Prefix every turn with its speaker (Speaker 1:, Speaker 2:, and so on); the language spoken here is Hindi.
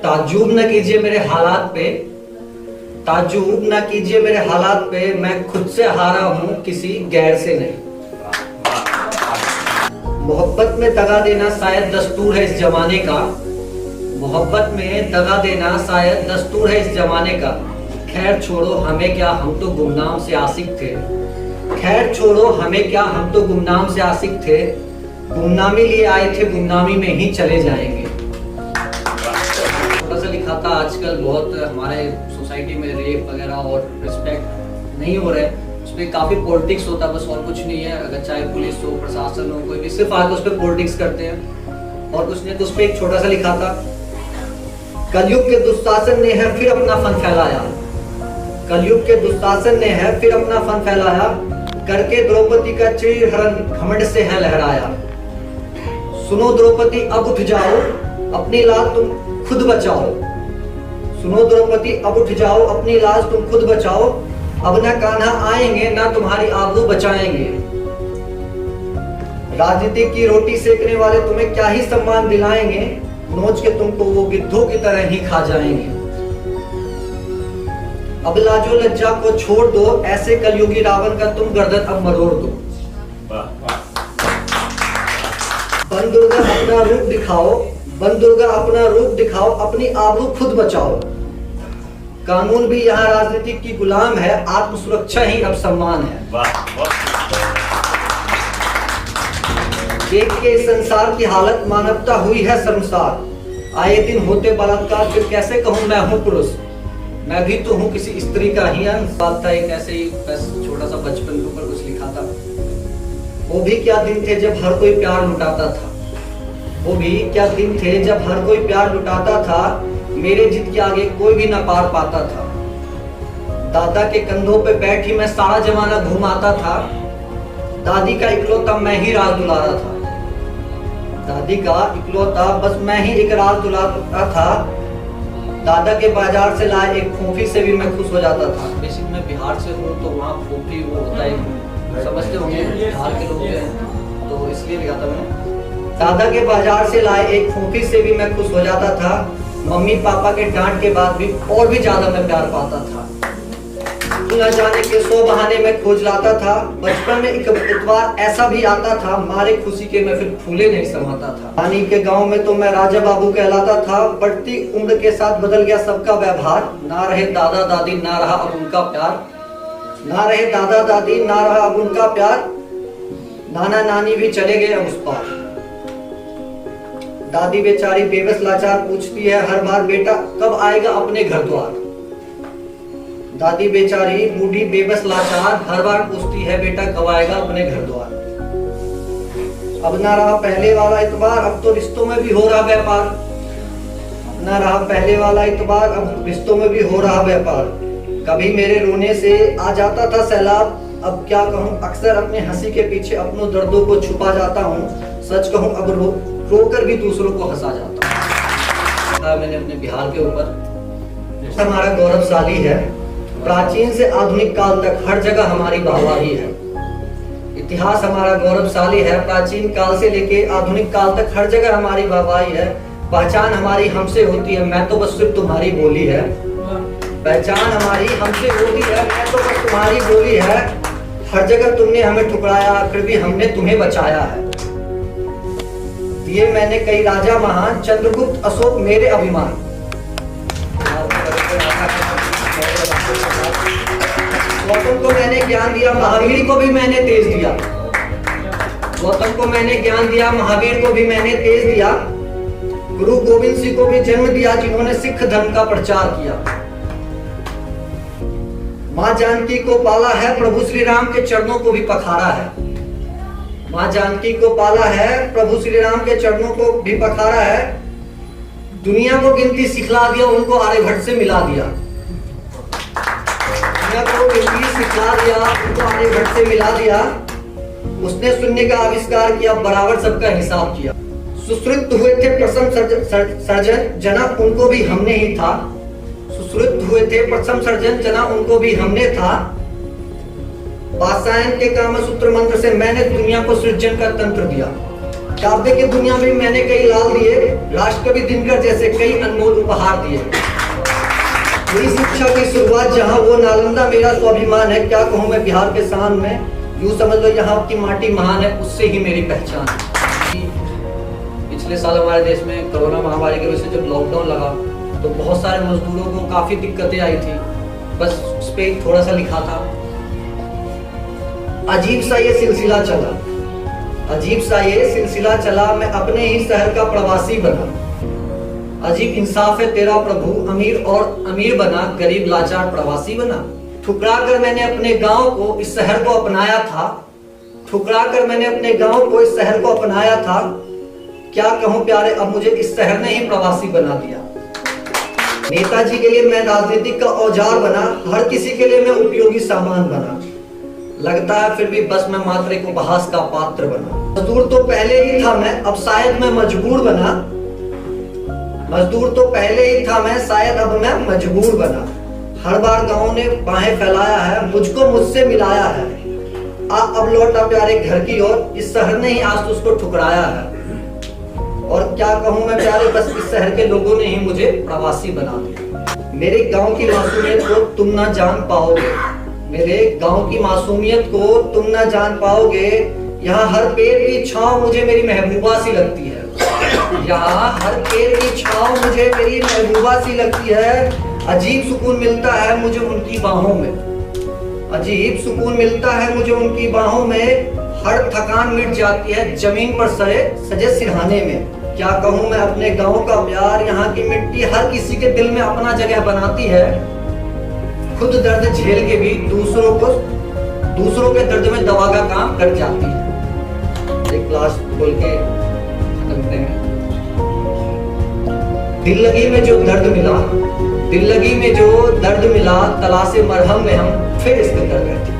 Speaker 1: ताज्जुब न कीजिए मेरे हालात पे, ताज्जुब न कीजिए मेरे हालात पे, मैं खुद से हारा हूं किसी गैर से नहीं। मोहब्बत में दगा देना शायद दस्तूर है इस जमाने का, मोहब्बत में दगा देना शायद दस्तूर है इस जमाने का। खैर छोड़ो हमें क्या, हम तो गुमनाम से आशिक थे। खैर छोड़ो हमें क्या, हम तो गुमनाम से आशिक थे। गुमनामी लिए आए थे, गुमनामी में ही चले जाएंगे। छोटा सा लिखा था, आजकल बहुत हमारे सोसाइटी में रेप वगैरह और रिस्पेक्ट नहीं हो रहे, उसमें काफी पॉलिटिक्स होता है, बस और कुछ नहीं है। अगर चाहे पुलिस हो, प्रशासन हो, कोई भी सिर्फ आके उस पर पॉलिटिक्स करते हैं। और उसने तो उस पर एक छोटा सा लिखा था, कलयुग के दुशासन ने है फिर अपना फन फैलाया। कलयुग के दुशासन ने है फिर अपना फन फैलाया, करके द्रौपदी का चीरहरण घमंड से है लहराया। सुनो द्रौपदी अब उठ जाओ, अपनी लाज तुम खुद बचाओ। सुनो द्रौपदी अब उठ जाओ, अपनी लाज तुम खुद बचाओ। अब ना कान्हा आएंगे ना तुम्हारी आबरू बचाएंगे। राजनीति की रोटी सेकने वाले तुम्हें क्या ही सम्मान दिलाएंगे, नोच के तुमको वो गिद्धों की तरह ही खा जाएंगे। अब लाजो लज्जा को छोड़ दो, ऐसे कलयुगी रावण का तुम गर्दन अब मरोड़ दो। बन दुर्गा अपना रूप दिखाओ, बन दुर्गा अपना रूप दिखाओ, अपनी आबरू खुद बचाओ। कानून भी यहाँ राजनीति की गुलाम है, आत्म सुरक्षा ही अब सम्मान है। देख के संसार की हालत मानवता हुई है शर्मसार। आए दिन होते बलात्कार, फिर कैसे कहूँ मैं हूँ पुरुष, मैं भी तो हूँ किसी स्त्री का ही अंश। बात था एक ऐसे ही, बस छोटा सा बचपन के ऊपर कुछ लिखा था। वो भी क्या दिन थे जब हर कोई प्यार लुटाता था, वो भी क्या दिन थे जब हर कोई प्यार लुटाता था। मेरे जिद के आगे कोई भी ना पार पाता था। दादा के कंधों पे बैठी मैं सारा जमाना घुमाता था। दादी का इकलौता मैं ही राज दुलारा था। दादी का इकलौता बस मैं ही एक राज दुलारा था। दादा के बाजार से लाए एक फोफी से भी मैं खुश हो जाता था। बेसिक मैं बिहार से हूँ तो वहाँ फोफी वो होता है, समझते होंगे बिहार के लोग हैं, तो इसलिए लिखा था मैंने। दादा के बाजार से लाए एक फोफी से भी मैं खुश हो जाता था। मम्मी पापा के डांट के बाद भी और भी ज्यादा मैं प्यार पाता था। न जाने के 100 बहाने में खोज लाता था। बचपन में एक इतवार ऐसा भी आता था, मारे खुशी के मैं फिर फूले नहीं समाता था। रानी के गांव में तो मैं राजा बाबू कहलाता था। बढ़ती उम्र के साथ बदल गया सबका व्यवहार। ना रहे दादा दादी, ना रहा अब उनका प्यार। ना रहे दादा दादी, ना रहा अब उनका प्यार। नाना नानी भी चले गए अब उस पार। दादी बेचारी बेबस लाचार पूछती है हर बार, बेटा कब आएगा अपने घर द्वार। दादी बेचारी बूढ़ी बेबस लाचार हर बार पूछती है, बेटा कब आएगा अपने घर द्वार। अब ना रहा पहले वाला इतबार, अब तो रिश्तों में भी हो रहा व्यापार। ना रहा पहले वाला इतबार, अब रिश्तों में भी हो रहा व्यापार। कभी मेरे रोने से आ जाता था सैलाब, अब क्या कहूँ अक्सर अपने हंसी के पीछे अपनों दर्दों को छुपा जाता हूँ। सच कहूँ अब रोकर भी दूसरों को हंसा जाता हूँ। मैंने अपने बिहार के ऊपर, हमारा गौरवशाली है। प्राचीन से आधुनिक काल तक हर जगह हमारी वाहवाही है। इतिहास हमारा गौरवशाली है। प्राचीन काल से लेके आधुनिक काल तक हर जगह हमारी वाहवाही है। पहचान हमारी हमसे होती है, मैं तो बस सिर्फ तुम्हारी बोली है। पहचान हमारी हमसे होती है, मैं तो बस तुम्हारी बोली है। हर जगह तुमने हमें ठुकराया, फिर भी हमने तुम्हें बचाया है। दिए मैंने कई राजा महान, चंद्रगुप्त अशोक मेरे अभिमान। गौतम को मैंने ज्ञान दिया, महावीर को भी मैंने तेज दिया। गौतम को मैंने ज्ञान दिया, महावीर को भी मैंने तेज दिया। गुरु गोविंद सिंह को भी जन्म दिया, जिन्होंने सिख धर्म का प्रचार किया। माँ जानकी को पाला है, प्रभु श्री राम के चरणों को भी पखारा है। माँ जानकी को पाला है, प्रभु श्री राम के चरणों को भी पखारा है। दुनिया को गिनती सिखला दिया, उनको आर्यभट्ट से मिला दिया। दुनिया को गिनती सिखला दिया, उनको आर्यभट्ट से मिला दिया। उसने शून्य का आविष्कार किया, बराबर सबका हिसाब किया। सुश्रुत हुए थे प्रथम सर्जन, जना उनको भी हमने ही था। सुश्रुत हुए थे प्रथम सर्जन, जना उनको भी हमने था। पाषाण के कामसूत्र मंत्र से मैंने दुनिया को सृजन का तंत्र दिया। काव्य की दुनिया में मैंने कई लाल दिए, राष्ट्रकवि दिनकर जैसे कई अनमोल उपहार दिए। मेरी शिक्षा की शुरुआत जहाँ वो नालंदा मेरा स्वाभिमान है, क्या कहूँ मैं बिहार के शान में, यूँ समझ लो यहाँ की माटी महान है, उससे ही मेरी पहचान है। पिछले साल हमारे देश में कोरोना महामारी की वजह से जब लॉकडाउन लगा तो बहुत सारे मजदूरों को काफ़ी दिक्कतें आई थी, बस उस पर थोड़ा सा लिखा था। अजीब सा ये सिलसिला चला, अजीब सा ये सिलसिला चला, मैं अपने ही शहर का प्रवासी बना। अजीब इंसाफ है तेरा प्रभु, अमीर और अमीर बना, गरीब लाचार प्रवासी बना। ठुकरा कर मैंने अपने गांव को इस शहर को अपनाया था, ठुकरा कर मैंने अपने गांव को इस शहर को अपनाया था। क्या कहूं प्यारे, अब मुझे इस शहर ने ही प्रवासी बना दिया। नेताजी के लिए मैं राजनीतिक का औजार बना, हर किसी के लिए मैं उपयोगी सामान बना। लगता है फिर भी बस मैं मात्र एक उपहास का पात्र बना। मजदूर तो पहले ही था मैं, अब शायद मैं मजबूर बना। मजदूर तो पहले ही था मैं, शायद अब मैं मजबूर बना। हर बार गांव ने बाहें फैलाया है, मुझको मुझसे मिलाया है। अब लौटा प्यारे घर की ओर, इस शहर ने ही आज उसको ठुकराया है। और क्या कहूं मैं प्यारे, बस इस शहर के लोगों ने ही मुझे प्रवासी बना दिया। मेरे गांव की मासूमियत को तुम ना जान पाओगे, मेरे गांव की मासूमियत को तुम ना जान पाओगे। यहाँ हर पेड़ की छांव मुझे मेरी महबूबा सी लगती है, यहाँ हर पेड़ की छांव मुझे मेरी महबूबा सी लगती है। अजीब सुकून मिलता है मुझे उनकी बाहों में, अजीब सुकून मिलता है मुझे उनकी बाहों में। हर थकान मिट जाती है जमीन पर सजे सिरहाने में। क्या कहूँ मैं अपने गांव का प्यार, यहाँ की मिट्टी हर किसी के दिल में अपना जगह बनाती है। खुद दर्द झेल के भी दूसरों के दर्द में दवा का काम कर जाती है। एक क्लास बोल के खत्म हैं। दिल लगी में जो दर्द मिला, दिल लगी में जो दर्द मिला, तलाशे मरहम में हम फिर इश्क कर बैठे।